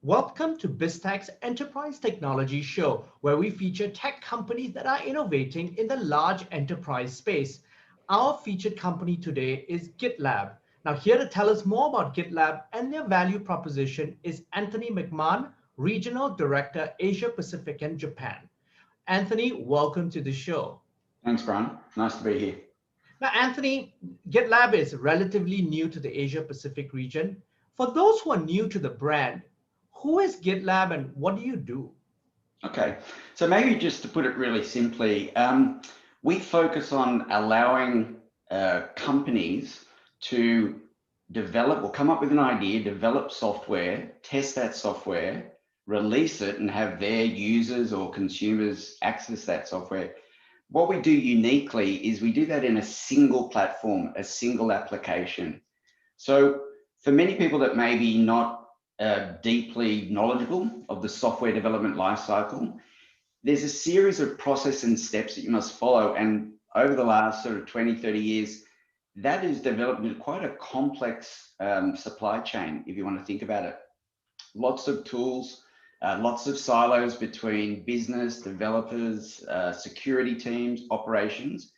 Welcome to BizTech's Enterprise Technology Show, where we feature tech companies that are innovating in the large enterprise space. Our featured company today is GitLab. Now, here to tell us more about GitLab and their value proposition is Anthony McMahon, Regional Director, Asia Pacific and Japan. Anthony, welcome to the show. Thanks, Brian. Nice to be here. Now, Anthony, GitLab is relatively new to the Asia Pacific region. For those who are new to the brand, who is GitLab and what do you do? Okay, so maybe just to put it really simply, we focus on allowing companies to develop or come up with an idea, develop software, test that software, release it and have their users or consumers access that software. What we do uniquely is we do that in a single platform, a single application. So for many people that may be not deeply knowledgeable of the software development lifecycle, there's a series of process and steps that you must follow. And over the last sort of 20, 30 years, that is developed into quite a complex supply chain, if you want to think about it. Lots of tools, lots of silos between business, developers, security teams, operations.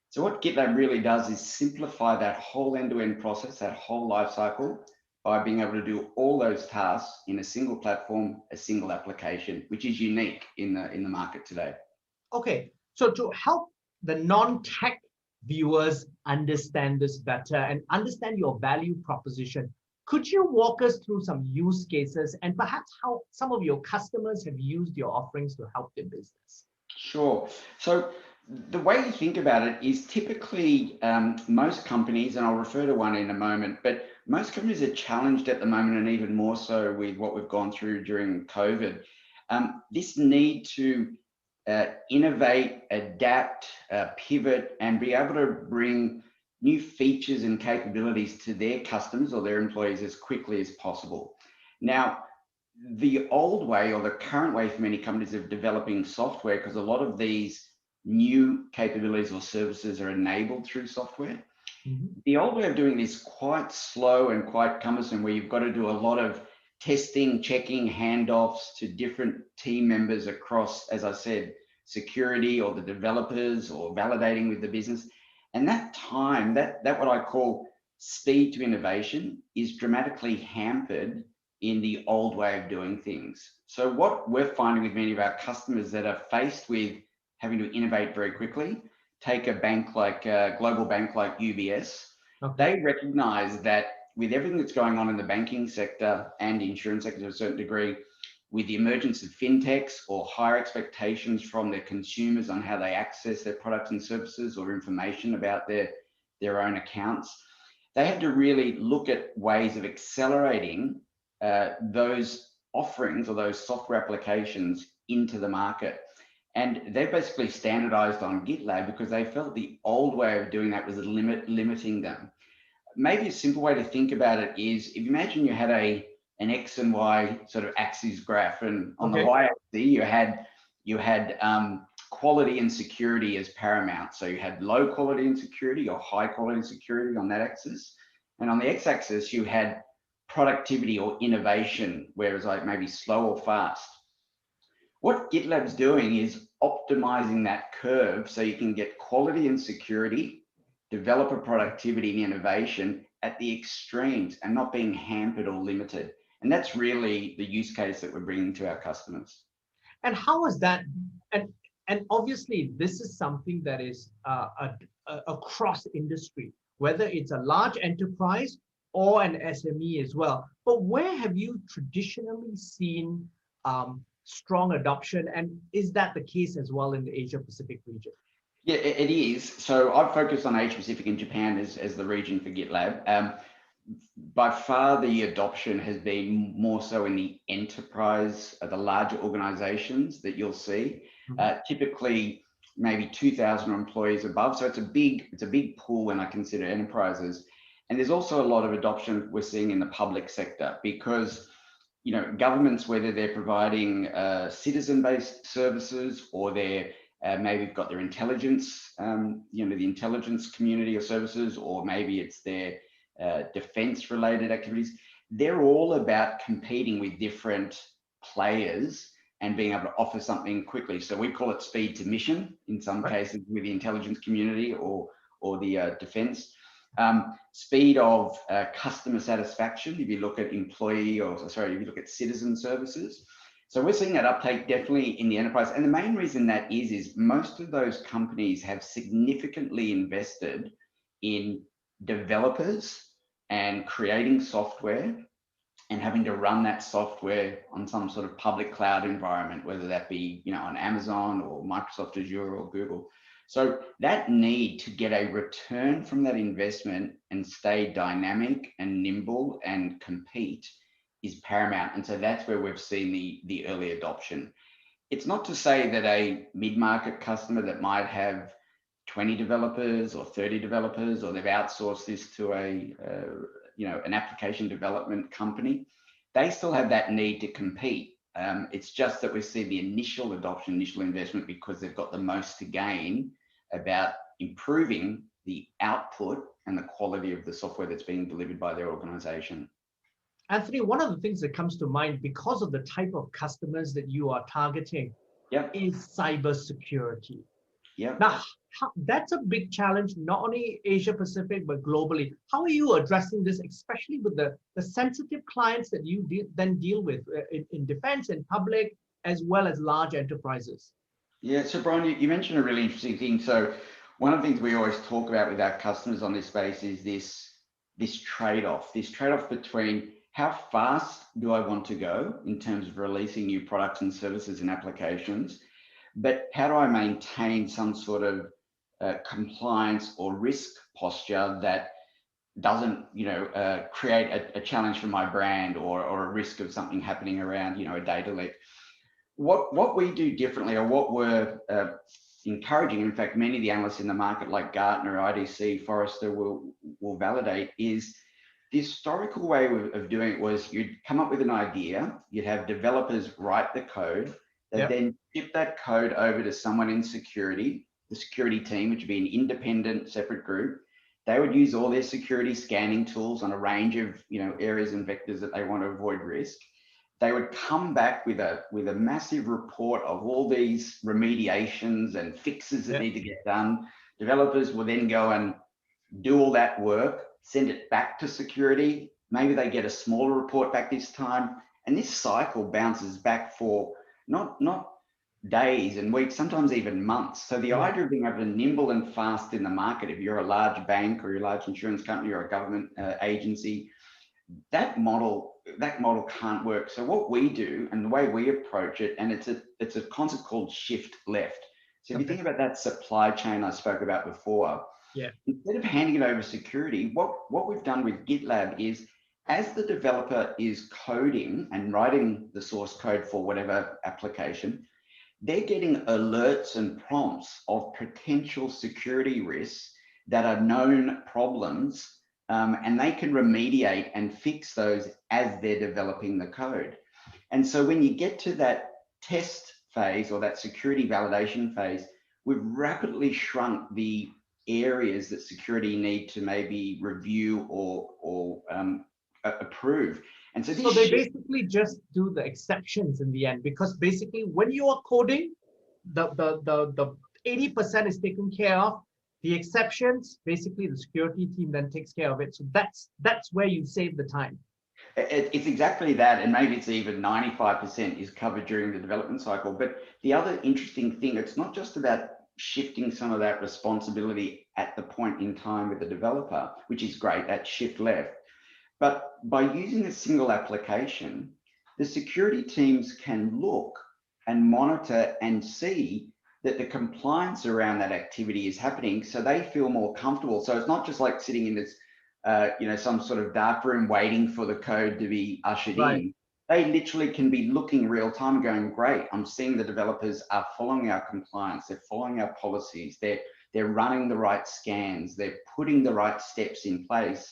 So what GitLab really does is simplify that whole end-to-end process, that whole life cycle, by being able to do all those tasks in a single platform, a single application, which is unique in the market today. Okay, so to help the non-tech viewers understand this better and understand your value proposition, could you walk us through some use cases and perhaps how some of your customers have used your offerings to help their business? Sure. So the way you think about it is typically most companies, and I'll refer to one in a moment, but most companies are challenged at the moment, and even more so with what we've gone through during COVID. This need to innovate, adapt, pivot, and be able to bring new features and capabilities to their customers or their employees as quickly as possible. Now, the old way or the current way for many companies of developing software, because a lot of these new capabilities or services are enabled through software. The old way of doing this quite slow and quite cumbersome, where you've got to do a lot of testing, checking, handoffs to different team members across, as I said, security or the developers or validating with the business. And that time, that what I call speed to innovation is dramatically hampered in the old way of doing things. So what we're finding with many of our customers that are faced with having to innovate very quickly, take a bank like a global bank like UBS, they recognize that with everything that's going on in the banking sector and the insurance sector to a certain degree, with the emergence of fintechs or higher expectations from their consumers on how they access their products and services or information about their own accounts, they had to really look at ways of accelerating those offerings or those software applications into the market. And they basically standardized on GitLab because they felt the old way of doing that was limiting them. Maybe a simple way to think about it is, if you imagine you had an X and Y sort of axis graph, and on the Y axis you had quality and security as paramount. So you had low quality and security or high quality and security on that axis. And on the X axis, you had productivity or innovation, whereas like maybe slow or fast. What GitLab's doing is optimizing that curve so you can get quality and security, developer productivity and innovation at the extremes and not being hampered or limited. And that's really the use case that we're bringing to our customers. And how is that? And obviously, this is something that is across industry, whether it's a large enterprise or an SME as well. But where have you traditionally seen strong adoption, and is that the case as well in the Asia Pacific region? Yeah, it is. So I've focused on Asia Pacific and Japan as the region for GitLab. By far, the adoption has been more so in the enterprise, the larger organizations that you'll see. Typically, maybe 2,000 employees above. So it's a big pool when I consider enterprises. And there's also a lot of adoption we're seeing in the public sector because governments, whether they're providing citizen-based services or they're maybe got their intelligence, the intelligence community of services, or maybe it's their defense-related activities. they're all about competing with different players and being able to offer something quickly. So we call it speed to mission in some Right. cases with the intelligence community or the defense. Speed of customer satisfaction, if you look at if you look at citizen services. So we're seeing that uptake definitely in the enterprise. And the main reason that is most of those companies have significantly invested in developers and creating software and having to run that software on some sort of public cloud environment, whether that be, on Amazon or Microsoft Azure or Google. So that need to get a return from that investment and stay dynamic and nimble and compete is paramount. And so that's where we've seen the early adoption. It's not to say that a mid-market customer that might have 20 developers or 30 developers, or they've outsourced this to an application development company, they still have that need to compete. It's just that we see the initial adoption, initial investment, because they've got the most to gain about improving the output and the quality of the software that's being delivered by their organization. Anthony, one of the things that comes to mind because of the type of customers that you are targeting is cybersecurity. Yep. Now, that's a big challenge, not only Asia Pacific, but globally. How are you addressing this, especially with the sensitive clients that you then deal with in defense and public, as well as large enterprises? Yeah, so Brian, you mentioned a really interesting thing. So one of the things we always talk about with our customers on this space is this trade-off between how fast do I want to go in terms of releasing new products and services and applications, but how do I maintain some sort of compliance or risk posture that doesn't, create a challenge for my brand or a risk of something happening around, a data leak. What we do differently, or what we're encouraging, in fact, many of the analysts in the market like Gartner, IDC, Forrester will validate, is the historical way of doing it was you'd come up with an idea, you'd have developers write the code, they'd then ship that code over to someone in security, the security team, which would be an independent separate group. They would use all their security scanning tools on a range of areas and vectors that they want to avoid risk. They would come back with a massive report of all these remediations and fixes that need to get done. Developers will then go and do all that work, send it back to security. Maybe they get a smaller report back this time. And this cycle bounces back for not days and weeks, sometimes even months. So the idea of being able to nimble and fast in the market, if you're a large bank or you're a large insurance company or a government agency, that model can't work. So what we do and the way we approach it, and it's a concept called shift left. So if you think about that supply chain I spoke about before, instead of handing it over security, what we've done with GitLab is, as the developer is coding and writing the source code for whatever application, they're getting alerts and prompts of potential security risks that are known problems, and they can remediate and fix those as they're developing the code. And so when you get to that test phase or that security validation phase, we've rapidly shrunk the areas that security need to maybe review or approve. And so they basically just do the exceptions in the end, because basically when you are coding, the 80% is taken care of. The exceptions, basically the security team then takes care of it. So that's where you save the time. It's exactly that, and maybe it's even 95% is covered during the development cycle. But the other interesting thing, it's not just about shifting some of that responsibility at the point in time with the developer, which is great, that shift left. But by using a single application, the security teams can look and monitor and see that the compliance around that activity is happening, so they feel more comfortable. So it's not just like sitting in this, some sort of dark room waiting for the code to be ushered in. They literally can be looking real time and going, great, I'm seeing the developers are following our compliance, they're following our policies, they're running the right scans, they're putting the right steps in place.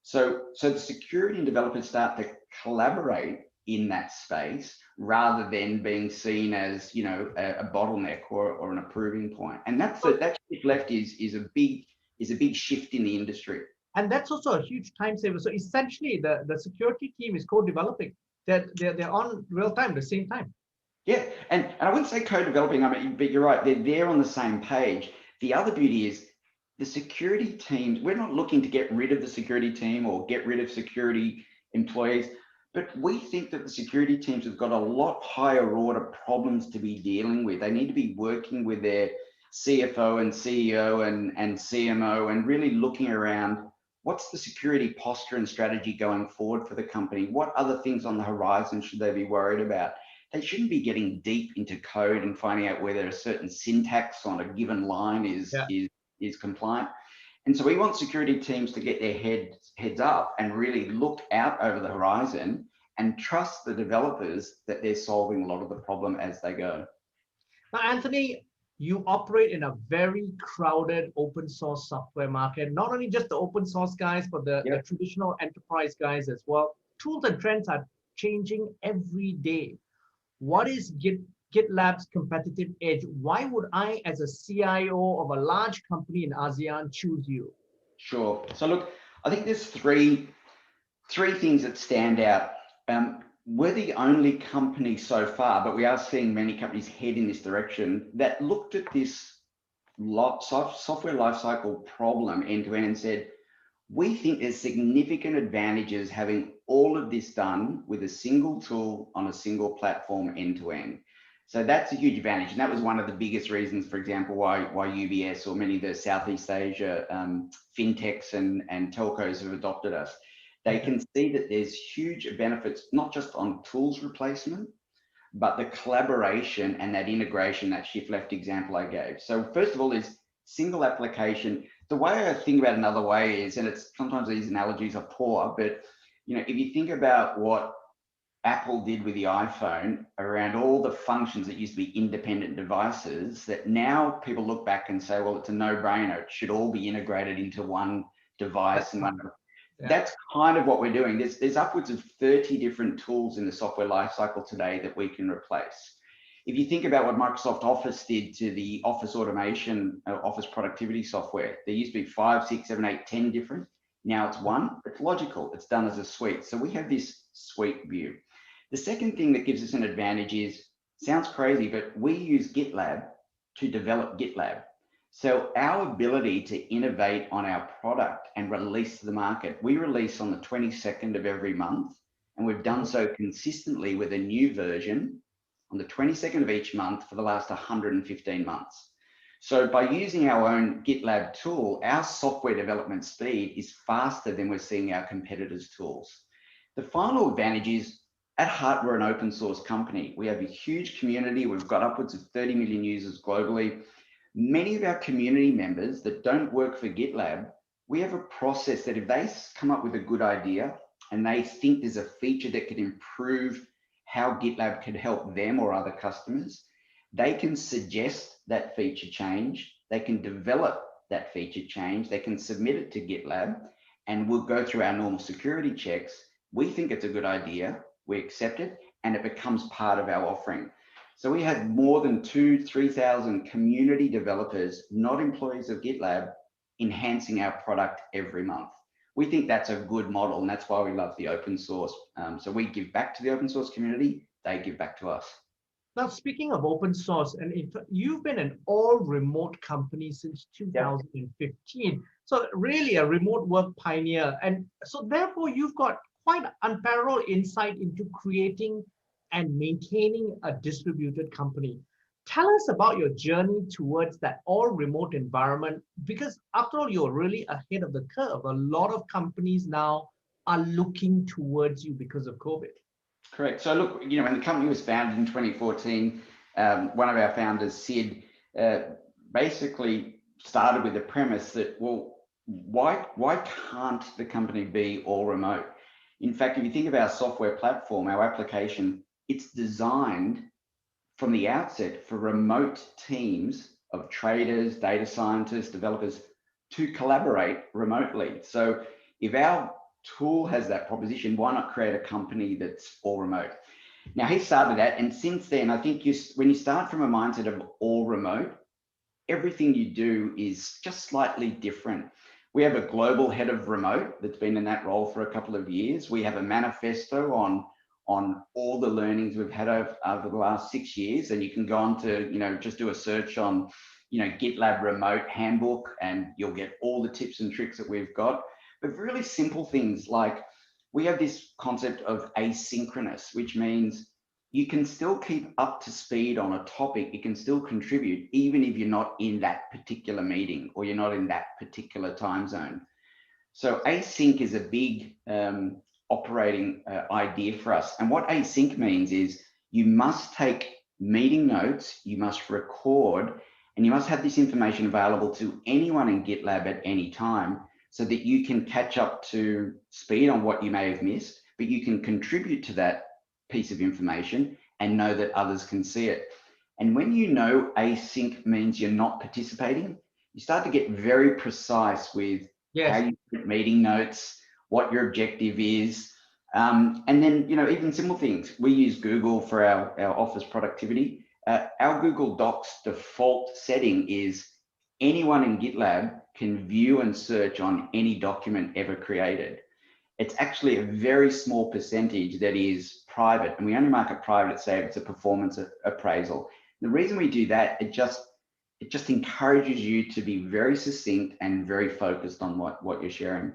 So the security and developers start to collaborate in that space rather than being seen as, a bottleneck or an approving point. And that shift left is a big shift in the industry. And that's also a huge time saver. So essentially, the security team is co-developing. They're on real time, the same time. Yeah, and I wouldn't say co-developing, I mean, but you're right, they're there on the same page. The other beauty is the security teams, we're not looking to get rid of the security team or get rid of security employees, but we think that the security teams have got a lot higher order problems to be dealing with. They need to be working with their CFO and CEO and CMO and really looking around what's the security posture and strategy going forward for the company? What other things on the horizon should they be worried about? They shouldn't be getting deep into code and finding out whether a certain syntax on a given line is compliant. And so we want security teams to get their heads up and really look out over the horizon and trust the developers that they're solving a lot of the problem as they go. Now, Anthony, you operate in a very crowded open source software market, not only just the open source guys, but the traditional enterprise guys as well. Tools and trends are changing every day. What is GitLab's competitive edge? Why would I, as a CIO of a large company in ASEAN, choose you? Sure. So look, I think there's three things that stand out. We're the only company so far, but we are seeing many companies head in this direction that looked at this software lifecycle problem end to end and said, we think there's significant advantages having all of this done with a single tool on a single platform end to end. So that's a huge advantage. And that was one of the biggest reasons, for example, why UBS or many of the Southeast Asia fintechs and telcos have adopted us. They can see that there's huge benefits, not just on tools replacement, but the collaboration and that integration, that shift left example I gave. So first of all is single application. The way I think about another way is, and it's sometimes these analogies are poor, but if you think about what Apple did with the iPhone around all the functions that used to be independent devices, that now people look back and say, well, it's a no-brainer. It should all be integrated into one device. That's kind of what we're doing. There's upwards of 30 different tools in the software lifecycle today that we can replace. If you think about what Microsoft Office did to the office automation, office productivity software, there used to be 5, 6, 7, 8, 10 different. Now it's one. It's logical. It's done as a suite. So we have this suite view. The second thing that gives us an advantage is, sounds crazy, but we use GitLab to develop GitLab. So our ability to innovate on our product and release to the market, we release on the 22nd of every month, and we've done so consistently with a new version on the 22nd of each month for the last 115 months. So by using our own GitLab tool, our software development speed is faster than we're seeing our competitors' tools. The final advantage is, at heart, we're an open source company. We have a huge community. We've got upwards of 30 million users globally. Many of our community members that don't work for GitLab, we have a process that if they come up with a good idea and they think there's a feature that could improve how GitLab could help them or other customers, they can suggest that feature change. They can develop that feature change. They can submit it to GitLab, and we'll go through our normal security checks. We think it's a good idea. We accept it, and it becomes part of our offering. So we had more than 2,000-3,000 community developers, not employees of GitLab, enhancing our product every month. We think that's a good model, and that's why we love the open source. So we give back to the open source community, they give back to us. Now, speaking of open source, and you've been an all remote company since 2015. So really a remote work pioneer. And so therefore you've got quite unparalleled insight into creating and maintaining a distributed company. Tell us about your journey towards that all remote environment, because after all, you're really ahead of the curve. A lot of companies now are looking towards you because of COVID. Correct. So look, when the company was founded in 2014, one of our founders, Sid, basically started with the premise that, well, why can't the company be all remote? In fact, if you think of our software platform, our application, it's designed from the outset for remote teams of traders, data scientists, developers to collaborate remotely. So if our tool has that proposition, why not create a company that's all remote? Now, he started that, and since then, I think when you start from a mindset of all remote, everything you do is just slightly different. We have a global head of remote that's been in that role for a couple of years. We have a manifesto on all the learnings we've had over the last 6 years. And you can go on to, just do a search on, GitLab remote handbook, and you'll get all the tips and tricks that we've got. But really simple things like we have this concept of asynchronous, which means you can still keep up to speed on a topic. You can still contribute, even if you're not in that particular meeting or you're not in that particular time zone. So async is a big operating idea for us. And what async means is you must take meeting notes, you must record, and you must have this information available to anyone in GitLab at any time so that you can catch up to speed on what you may have missed, but you can contribute to that piece of information and know that others can see it. And when you know async means you're not participating, you start to get very precise with how you put meeting notes, what your objective is. And then, even simple things. We use Google for our office productivity. Our Google Docs default setting is anyone in GitLab can view and search on any document ever created. It's actually a very small percentage that is private, and we only mark it private, say it's a performance appraisal. The reason we do that, it just encourages you to be very succinct and very focused on what you're sharing.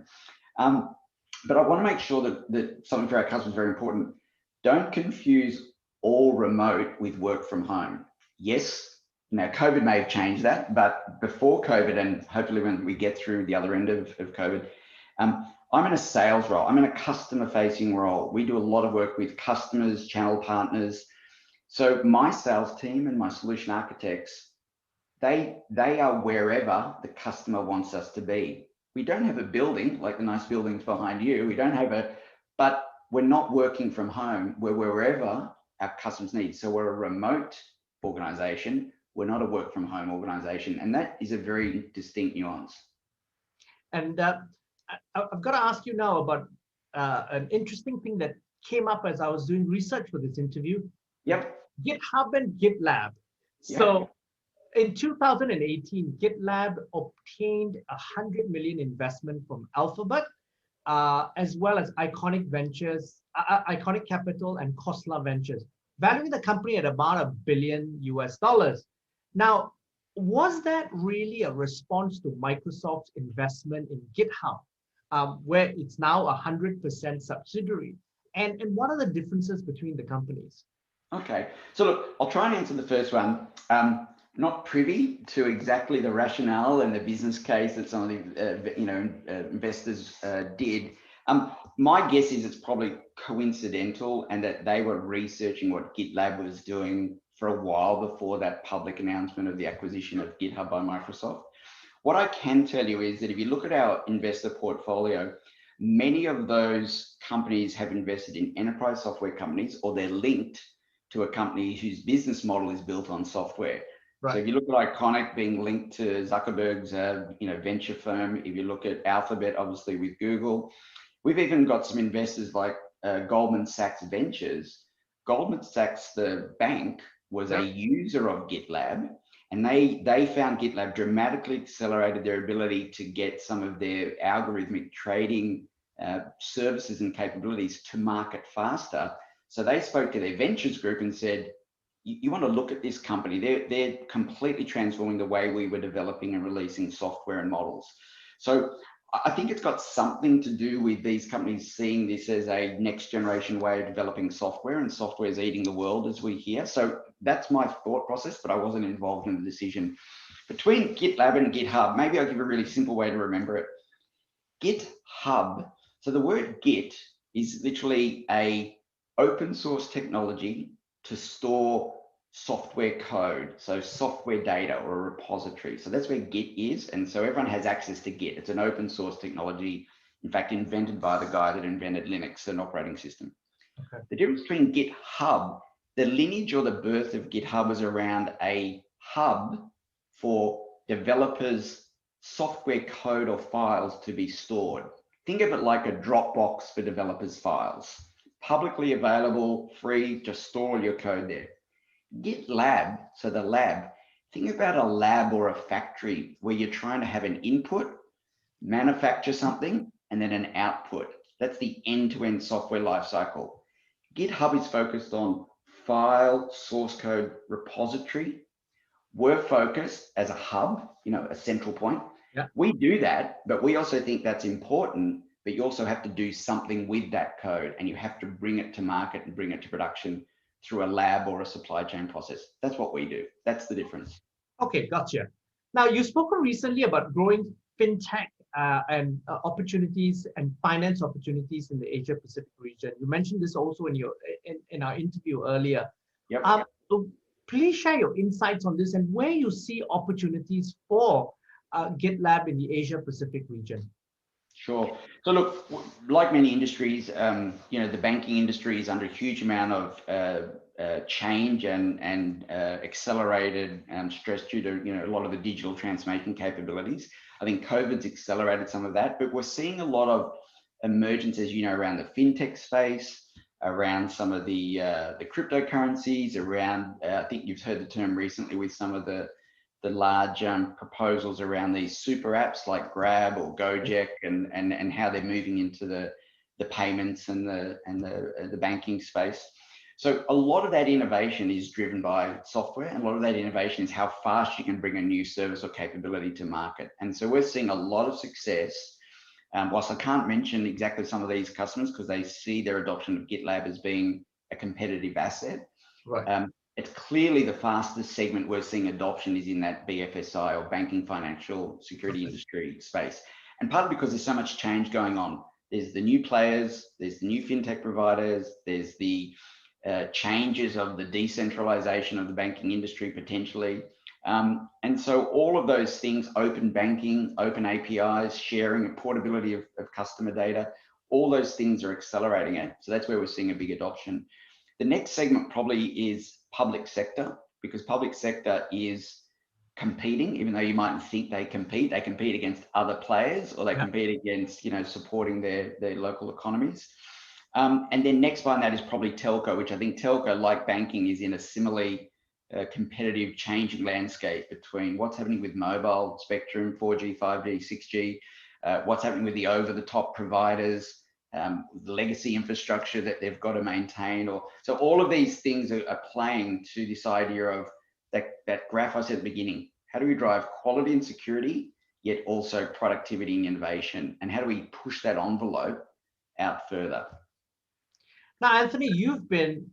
But I want to make sure that something for our customers is very important. Don't confuse all remote with work from home. Yes, now COVID may have changed that, but before COVID, and hopefully when we get through the other end of COVID, I'm in a sales role. I'm in a customer-facing role. We do a lot of work with customers, channel partners. So my sales team and my solution architects, they are wherever the customer wants us to be. We don't have a building like the nice buildings behind you. We don't have but we're not working from home. We're wherever our customers need. So we're a remote organization. We're not a work from home organization. And that is a very distinct nuance. And I've got to ask you now about an interesting thing that came up as I was doing research for this interview. Yep. GitHub and GitLab. So in 2018, GitLab obtained $100 million investment from Alphabet, as well as Iconic Ventures, Iconic Capital, and Khosla Ventures, valuing the company at about $1 billion US. Now, was that really a response to Microsoft's investment in GitHub, where it's now a 100% subsidiary? And what are the differences between the companies? Okay, so look, I'll try and answer the first one. Not privy to exactly the rationale and the business case that some of the investors did. My guess is it's probably coincidental, and that they were researching what GitLab was doing for a while before that public announcement of the acquisition of GitHub by Microsoft. What I can tell you is that if you look at our investor portfolio, many of those companies have invested in enterprise software companies, or they're linked to a company whose business model is built on software. Right. So if you look at Iconic being linked to Zuckerberg's venture firm, if you look at Alphabet, obviously with Google, we've even got some investors like Goldman Sachs Ventures. Goldman Sachs, the bank, was a user of GitLab, and they found GitLab dramatically accelerated their ability to get some of their algorithmic trading services and capabilities to market faster. So they spoke to their ventures group and said, you want to look at this company. They're completely transforming the way we were developing and releasing software and models. So I think it's got something to do with these companies seeing this as a next generation way of developing software, and software is eating the world, as we hear. So that's my thought process, but I wasn't involved in the decision. Between GitLab and GitHub, maybe I'll give a really simple way to remember it. GitHub, so the word Git is literally a open source technology to store software code, so software data or a repository. So that's where Git is. And so everyone has access to Git. It's an open source technology, in fact, invented by the guy that invented Linux, an operating system. Okay. The difference between GitHub, the lineage or the birth of GitHub was around a hub for developers' software code or files to be stored. Think of it like a Dropbox for developers' files. Publicly available, free, just store all your code there. GitLab, so the lab, think about a lab or a factory where you're trying to have an input, manufacture something, and then an output. That's the end-to-end software lifecycle. GitHub is focused on file, source code, repository. We're focused as a hub, a central point. Yeah. We do that, but we also think that's important, but you also have to do something with that code, and you have to bring it to market and bring it to production through a lab or a supply chain process. That's what we do. That's the difference. Okay, gotcha. Now, you've spoken recently about growing fintech and opportunities and finance opportunities in the Asia Pacific region. You mentioned this also in our interview earlier. Yep. So please share your insights on this and where you see opportunities for GitLab in the Asia Pacific region. Sure. So look, like many industries, the banking industry is under a huge amount of change and accelerated stress due to a lot of the digital transformation capabilities. I think COVID's accelerated some of that, but we're seeing a lot of emergence, as you know, around the fintech space, around some of the cryptocurrencies, around I think you've heard the term recently with some of the large proposals around these super apps like Grab or Gojek and how they're moving into the payments and the banking space. So a lot of that innovation is driven by software, and a lot of that innovation is how fast you can bring a new service or capability to market. And so we're seeing a lot of success. Whilst I can't mention exactly some of these customers because they see their adoption of GitLab as being a competitive asset. Right. It's clearly the fastest segment we're seeing adoption is in that BFSI or banking financial security industry space. And partly because there's so much change going on. There's the new players, there's the new fintech providers, there's the changes of the decentralization of the banking industry potentially. And so all of those things, open banking, open APIs, sharing and portability of customer data, all those things are accelerating it. So that's where we're seeing a big adoption. The next segment probably is public sector, because public sector is competing, even though you mightn't think they compete against other players, or they compete against, supporting their local economies. And then next behind that is probably telco, which I think telco, like banking, is in a similarly competitive changing landscape between what's happening with mobile spectrum, 4G, 5G, 6G, what's happening with the over-the-top providers, the legacy infrastructure that they've got to maintain. So all of these things are playing to this idea of that graph I said at the beginning. How do we drive quality and security, yet also productivity and innovation? And how do we push that envelope out further? Now, Anthony, you've been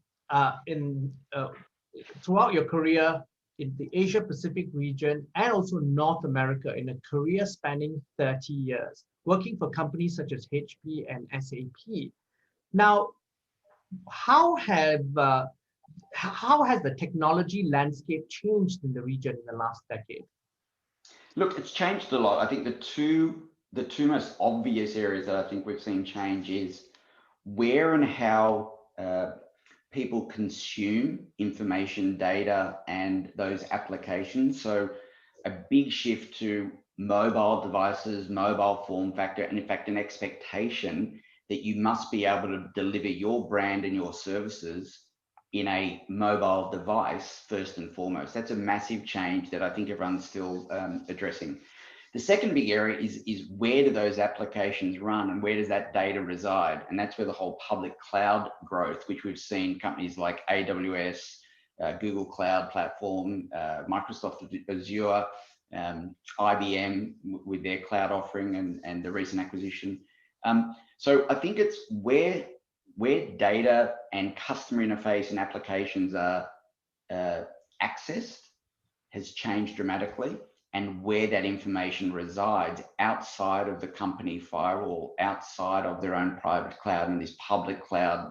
throughout your career in the Asia Pacific region and also North America in a career spanning 30 years, working for companies such as HP and SAP. Now, how has the technology landscape changed in the region in the last decade? Look, it's changed a lot. I think the two most obvious areas that I think we've seen change is where and how people consume information, data, and those applications. So a big shift to mobile devices, mobile form factor, and in fact, an expectation that you must be able to deliver your brand and your services in a mobile device first and foremost. That's a massive change that I think everyone's still addressing. The second big area is where do those applications run and where does that data reside? And that's where the whole public cloud growth, which we've seen companies like AWS, Google Cloud Platform, Microsoft Azure, IBM with their cloud offering and the recent acquisition. So I think it's where data and customer interface and applications are accessed has changed dramatically, and where that information resides outside of the company firewall, outside of their own private cloud and this public cloud.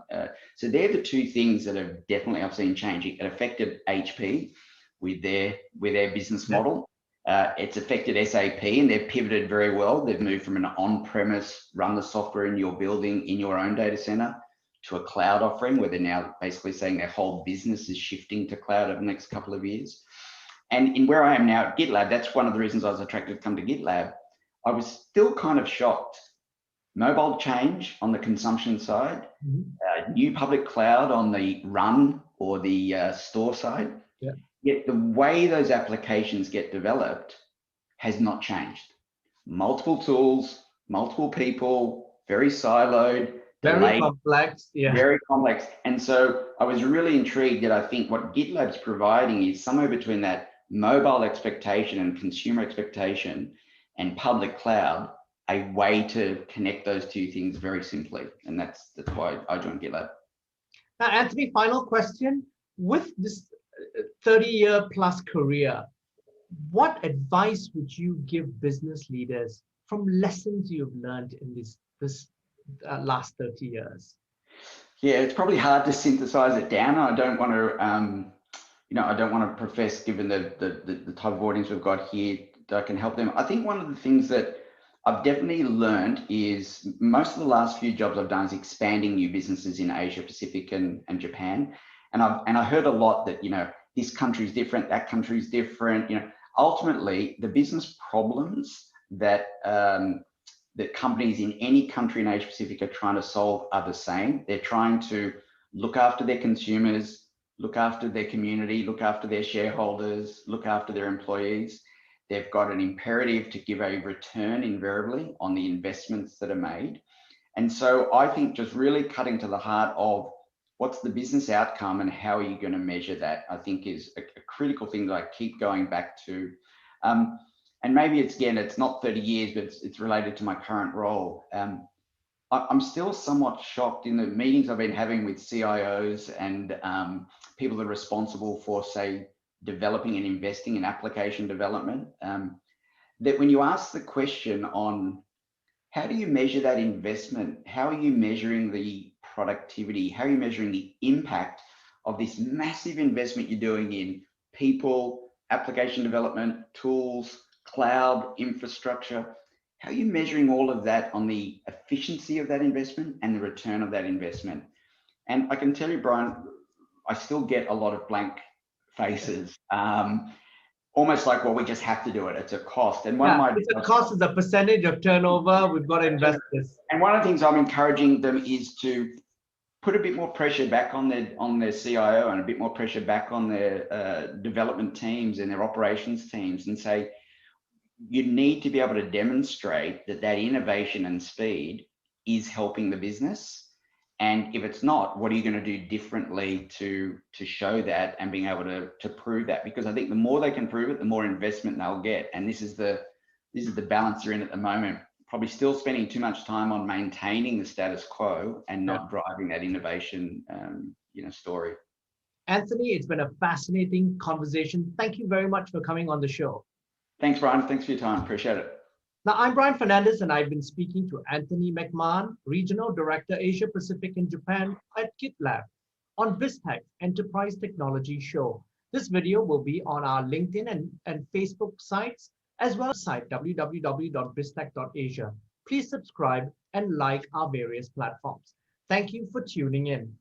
So they're the two things that have definitely I've seen changing. It affected HP with their business model. It's affected SAP, and they've pivoted very well. They've moved from an on-premise, run the software in your building, in your own data center, to a cloud offering where they're now basically saying their whole business is shifting to cloud over the next couple of years. And in where I am now at GitLab, that's one of the reasons I was attracted to come to GitLab. I was still kind of shocked. Mobile change on the consumption side, new public cloud on the run or the store side. Yeah. Yet the way those applications get developed has not changed. multiple tools, multiple people, very siloed, Very delayed, complex. Yeah. very complex. And so I was really intrigued that I think what GitLab's providing is somewhere between that mobile expectation and consumer expectation and public cloud, a way to connect those two things very simply. And that's why I joined GitLab. Now, Anthony, final question. With this 30-year plus career, what advice would you give business leaders from lessons you've learned in this last 30 years? Yeah, it's probably hard to synthesize it down. I don't want to, I don't want to profess, given the type of audience we've got here, that I can help them. I think one of the things that I've definitely learned is most of the last few jobs I've done is expanding new businesses in Asia Pacific and Japan. And I heard a lot that, this country's different, that country's different. Ultimately, the business problems that that companies in any country in Asia Pacific are trying to solve are the same. They're trying to look after their consumers, look after their community, look after their shareholders, look after their employees. They've got an imperative to give a return invariably on the investments that are made. And so I think just really cutting to the heart of what's the business outcome and how are you going to measure that, I think is a critical thing that I keep going back to. And maybe it's not 30 years, but it's related to my current role. I'm still somewhat shocked in the meetings I've been having with CIOs and people that are responsible for, say, developing and investing in application development, that when you ask the question on how do you measure that investment, how are you measuring the productivity, how are you measuring the impact of this massive investment you're doing in people, application development, tools, cloud, infrastructure, how are you measuring all of that on the efficiency of that investment and the return of that investment? And I can tell you, Brian, I still get a lot of blank faces, almost like, well, we just have to do it. It's a cost. And it's a cost, it's a percentage of turnover. We've got to invest this. And one of the things I'm encouraging them is to put a bit more pressure back on their CIO and a bit more pressure back on their development teams and their operations teams, and say, you need to be able to demonstrate that innovation and speed is helping the business. And if it's not, what are you going to do differently to show that and being able to prove that? Because I think the more they can prove it, the more investment they'll get. And this is the balance you're in at the moment. Probably still spending too much time on maintaining the status quo and not driving that innovation, story. Anthony, it's been a fascinating conversation. Thank you very much for coming on the show. Thanks, Brian. Thanks for your time. Appreciate it. Now, I'm Brian Fernandez, and I've been speaking to Anthony McMahon, Regional Director, Asia Pacific and Japan at GitLab on BizTech Enterprise Technology Show. This video will be on our LinkedIn and Facebook sites, as well as site www.biztech.asia. Please subscribe and like our various platforms. Thank you for tuning in.